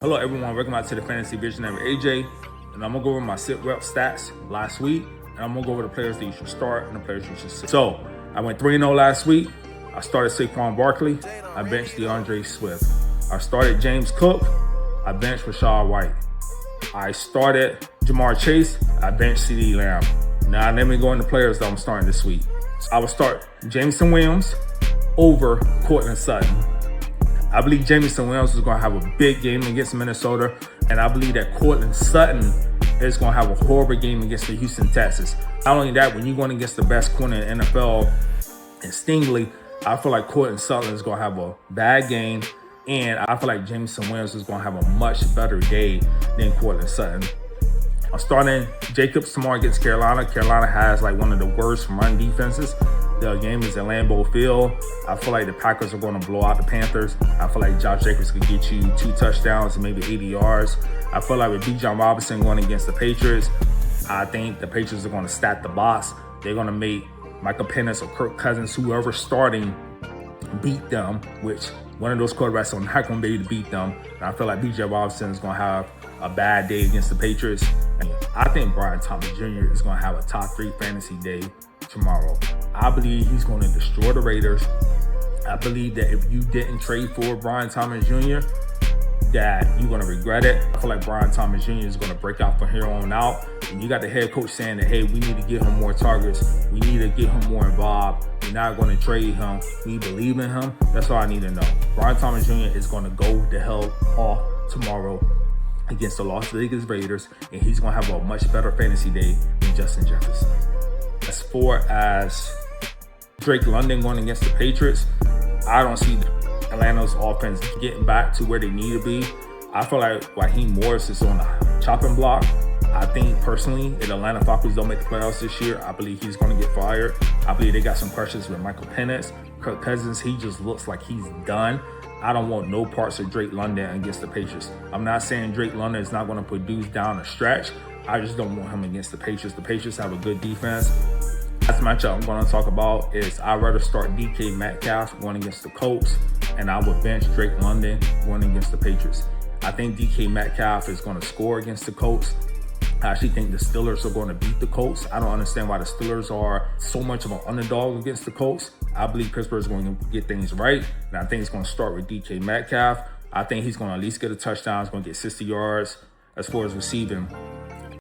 Hello everyone, welcome back to the Fantasy Visionary AJ, and I'm gonna go over my sit rep stats last week, and I'm gonna go over the players that you should start and the players you should sit. So I went 3-0 last week. I started Saquon Barkley. I benched DeAndre Swift. I started James Cook. I benched Rashad White. I started Jamar Chase. I benched CeeDee Lamb. Now let me go into players that I'm starting this week. I will start Jameson Williams over Courtland Sutton. I believe Jameson Williams is going to have a big game against Minnesota, and I believe that Courtland Sutton is going to have a horrible game against the Houston Texans. Not only that, when you're going against the best corner in the NFL and Stingley, I feel like Courtland Sutton is going to have a bad game, and I feel like Jameson Williams is going to have a much better day than Courtland Sutton. I'm starting Jacobs tomorrow against Carolina. Carolina has like one of the worst run defenses. The game is at Lambeau Field. I feel like the Packers are going to blow out the Panthers. I feel like Josh Jacobs could get you 2 touchdowns and maybe 80 yards. I feel like with Bijan Robinson going against the Patriots, I think the Patriots are going to stack the box. They're going to make Michael Penix or Kirk Cousins, whoever's starting, beat them, which one of those quarterbacks are not going to be able to beat them. And I feel like Bijan Robinson is going to have a bad day against the Patriots. And I think Brian Thomas Jr. is going to have a top 3 fantasy day tomorrow. I believe he's going to destroy the Raiders. I believe that if you didn't trade for Brian Thomas Jr., that you're going to regret it. I feel like Brian Thomas Jr. is going to break out from here on out. And you got the head coach saying that, hey, we need to get him more targets. We need to get him more involved. We're not going to trade him. We believe in him. That's all I need to know. Brian Thomas Jr. is going to go the hell off tomorrow against the Las Vegas Raiders, and he's going to have a much better fantasy day than Justin Jefferson. As far as Drake London going against the Patriots, I don't see Atlanta's offense getting back to where they need to be. I feel like Raheem Morris is on the chopping block. I think personally, if the Atlanta Falcons don't make the playoffs this year, I believe he's going to get fired. I believe they got some questions with Michael Penix. Kirk Cousins, he just looks like he's done. I don't want no parts of Drake London against the Patriots. I'm not saying Drake London is not going to produce down the stretch. I just don't want him against the Patriots. The Patriots have a good defense. Last matchup I'm going to talk about is I'd rather start DK Metcalf going against the Colts, and I would bench Drake London going against the Patriots. I think DK Metcalf is going to score against the Colts. I actually think the Steelers are going to beat the Colts. I don't understand why the Steelers are so much of an underdog against the Colts. I believe Pittsburgh is going to get things right, and I think it's going to start with DK Metcalf. I think he's going to at least get a touchdown. He's going to get 60 yards. As far as receiving,